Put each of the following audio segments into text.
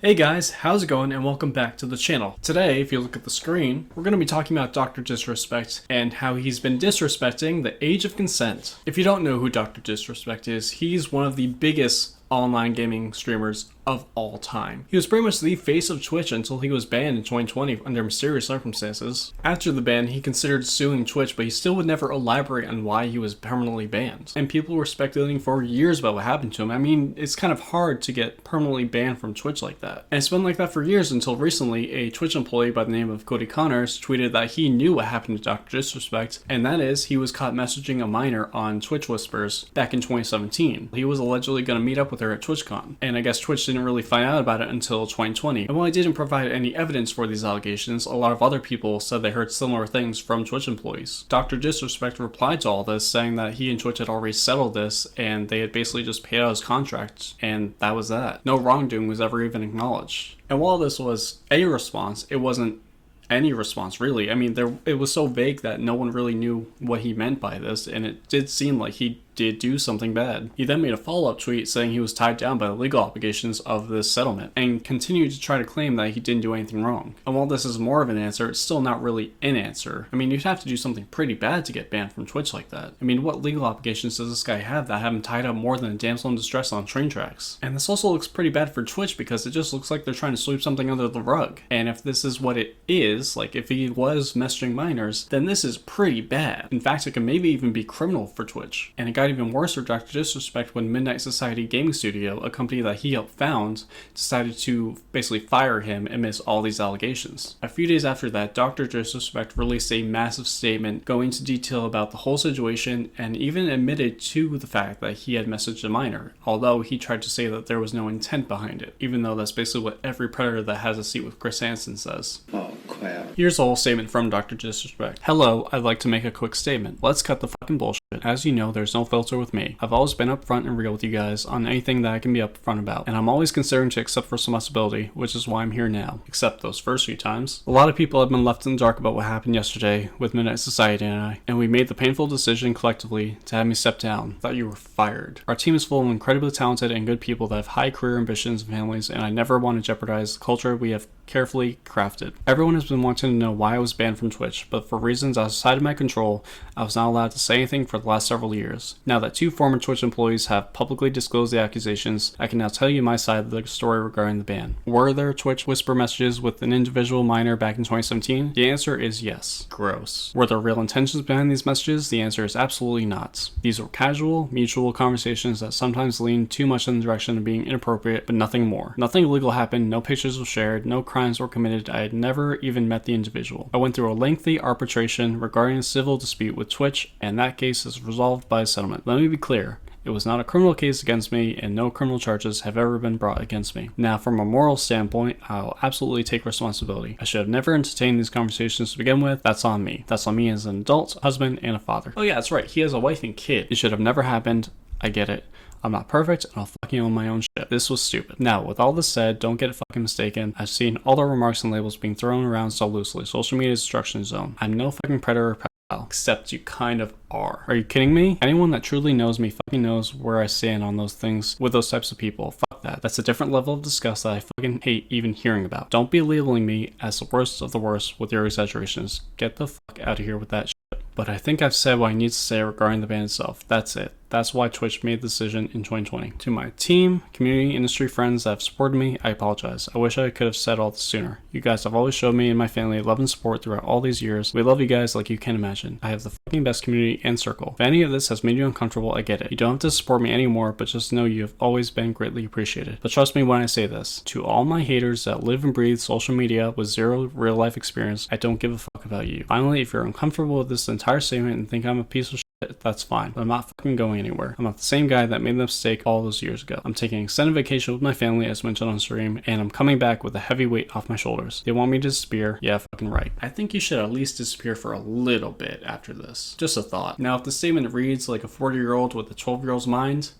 Hey guys, how's it going and welcome back to the channel. Today, if you look at the screen, we're going to be talking about Dr. Disrespect and how he's been disrespecting the age of consent. If you don't know who Dr. Disrespect is, he's one of the biggest online gaming streamers of all time. He was pretty much the face of Twitch until he was banned in 2020 under mysterious circumstances. After the ban, he considered suing Twitch, but he still would never elaborate on why he was permanently banned. And people were speculating for years about what happened to him. I mean, it's kind of hard to get permanently banned from Twitch like that. And it's been like that for years until recently a Twitch employee by the name of Cody Connors tweeted that he knew what happened to Dr. Disrespect, and that is he was caught messaging a minor on Twitch Whispers back in 2017. He was allegedly going to meet up with her at TwitchCon, and I guess Twitch didn't really find out about it until 2020. And while he didn't provide any evidence for these allegations, a lot of other people said they heard similar things from Twitch employees. Dr. Disrespect replied to all this, saying that he and Twitch had already settled this, and they had basically just paid out his contract, and that was that. No wrongdoing was ever even acknowledged. And while this was a response, it wasn't any response really. I mean, it was so vague that no one really knew what he meant by this, and it did seem like he did do something bad. He then made a follow-up tweet saying he was tied down by the legal obligations of this settlement and continued to try to claim that he didn't do anything wrong. And while this is more of an answer, it's still not really an answer. I mean, you'd have to do something pretty bad to get banned from Twitch like that. I mean, what legal obligations does this guy have that have him tied up more than a damsel in distress on train tracks? And this also looks pretty bad for Twitch because it just looks like they're trying to sweep something under the rug. And if this is what it is, like if he was messaging minors, then this is pretty bad. In fact, it could maybe even be criminal for Twitch. And it got even worse for Dr. Disrespect when Midnight Society Gaming Studio, a company that he helped found, decided to basically fire him amidst all these allegations. A few days after that, Dr. Disrespect released a massive statement going into detail about the whole situation and even admitted to the fact that he had messaged a minor, although he tried to say that there was no intent behind it, even though that's basically what every predator that has a seat with Chris Hansen says. Oh crap. Here's the whole statement from Dr. Disrespect. Hello, I'd like to make a quick statement. Let's cut the fucking bullshit. As you know, there's no filter with me. I've always been upfront and real with you guys on anything that I can be upfront about, and I'm always considering to accept responsibility, which is why I'm here now, except those first few times. A lot of people have been left in the dark about what happened yesterday with Midnight Society and we made the painful decision collectively to have me step down. I thought you were fired. Our team is full of incredibly talented and good people that have high career ambitions and families, and I never want to jeopardize the culture we have carefully crafted. Everyone has been wanting to know why I was banned from Twitch, but for reasons outside of my control, I was not allowed to say anything for the last several years. Now that two former Twitch employees have publicly disclosed the accusations, I can now tell you my side of the story regarding the ban. Were there Twitch whisper messages with an individual minor back in 2017? The answer is yes. Gross. Were there real intentions behind these messages? The answer is absolutely not. These were casual, mutual conversations that sometimes lean too much in the direction of being inappropriate, but nothing more. Nothing illegal happened, no pictures were shared, no crimes were committed. I had never even met the individual. I went through a lengthy arbitration regarding a civil dispute with Twitch, and that case is resolved by a settlement. Let me be clear. It was not a criminal case against me, and no criminal charges have ever been brought against me. Now, from a moral standpoint, I'll absolutely take responsibility. I should have never entertained these conversations to begin with. That's on me. That's on me as an adult, husband, and a father. Oh yeah, that's right. He has a wife and kid. It should have never happened. I get it. I'm not perfect, and I'll fucking own my own shit. This was stupid. Now, with all this said, don't get it fucking mistaken. I've seen all the remarks and labels being thrown around so loosely. Social media is a destruction zone. I'm no fucking predator or pedophile, except you kind of are. Are you kidding me? Anyone that truly knows me fucking knows where I stand on those things with those types of people. Fuck that. That's a different level of disgust that I fucking hate even hearing about. Don't be labeling me as the worst of the worst with your exaggerations. Get the fuck out of here with that shit. But I think I've said what I need to say regarding the ban itself. That's it. That's why Twitch made the decision in 2020. To my team, community, industry friends that have supported me, I apologize. I wish I could have said all this sooner. You guys have always showed me and my family love and support throughout all these years. We love you guys like you can imagine. I have the fucking best community and circle. If any of this has made you uncomfortable, I get it. You don't have to support me anymore, but just know you have always been greatly appreciated. But trust me when I say this. To all my haters that live and breathe social media with zero real life experience, I don't give a fuck about you. Finally, if you're uncomfortable with this entire statement and think I'm a piece of shit, that's fine, but I'm not fucking going anywhere. I'm not the same guy that made the mistake all those years ago. I'm taking extended vacation with my family as mentioned on stream, and I'm coming back with a heavy weight off my shoulders. They want me to disappear? Yeah, fucking right. I think you should at least disappear for a little bit after this. Just a thought. Now, if the statement reads like a 40-year-old with a 12-year-old's mind,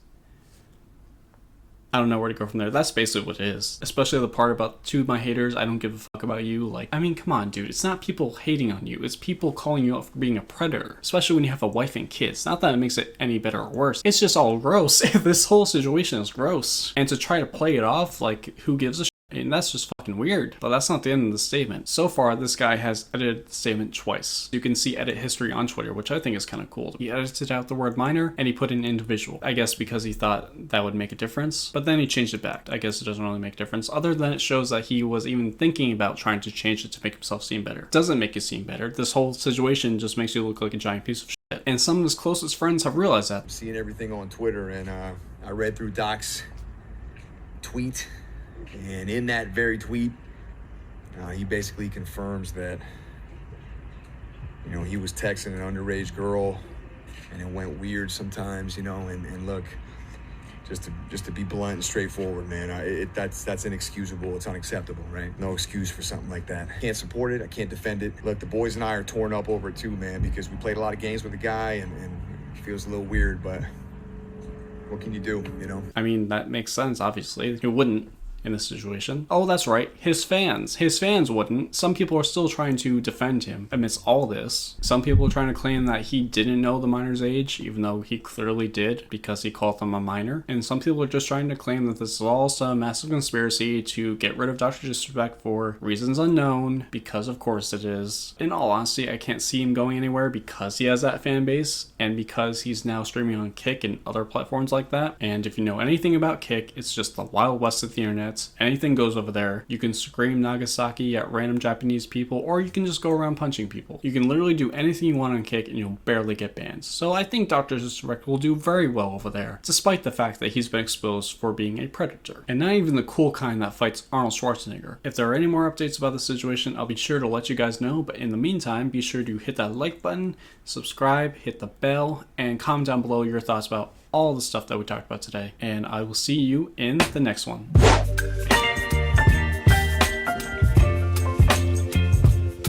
I don't know where to go from there. That's basically what it is. Especially the part about to my haters, I don't give a fuck about you. Like, I mean, come on, dude. It's not people hating on you. It's people calling you out for being a predator. Especially when you have a wife and kids. Not that it makes it any better or worse. It's just all gross. This whole situation is gross. And to try to play it off like, who gives a shit? And that's just fucking weird. But that's not the end of the statement. So far, this guy has edited the statement twice. You can see edit history on Twitter, which I think is kind of cool. He edited out the word minor and he put in individual. I guess because he thought that would make a difference. But then he changed it back. I guess it doesn't really make a difference, other than it shows that he was even thinking about trying to change it to make himself seem better. It doesn't make you seem better. This whole situation just makes you look like a giant piece of shit. And some of his closest friends have realized that. I'm seeing everything on Twitter, and I read through Doc's tweet. And in that very tweet, he basically confirms that, he was texting an underage girl and it went weird sometimes, and look, just to be blunt and straightforward, man, that's inexcusable. It's unacceptable, right? No excuse for something like that. I can't support it. I can't defend it. Look, the boys and I are torn up over it too, man, because we played a lot of games with the guy and it feels a little weird, but what can you do, I mean, that makes sense, obviously. You wouldn't in this situation. Oh, that's right. His fans wouldn't. Some people are still trying to defend him amidst all this. Some people are trying to claim that he didn't know the minor's age, even though he clearly did because he called them a minor. And some people are just trying to claim that this is all some massive conspiracy to get rid of Dr. Disrespect for reasons unknown, because of course it is. In all honesty, I can't see him going anywhere because he has that fan base and because he's now streaming on Kick and other platforms like that. And if you know anything about Kick, it's just the wild west of the internet. Anything goes over there. You can scream Nagasaki at random Japanese people, or you can just go around punching people. You can literally do anything you want on Kick and you'll barely get banned. So I think Dr. Disrespect will do very well over there, despite the fact that he's been exposed for being a predator. And not even the cool kind that fights Arnold Schwarzenegger. If there are any more updates about the situation, I'll be sure to let you guys know, but in the meantime, be sure to hit that like button, subscribe, hit the bell, and comment down below your thoughts about all the stuff that we talked about today. And I will see you in the next one.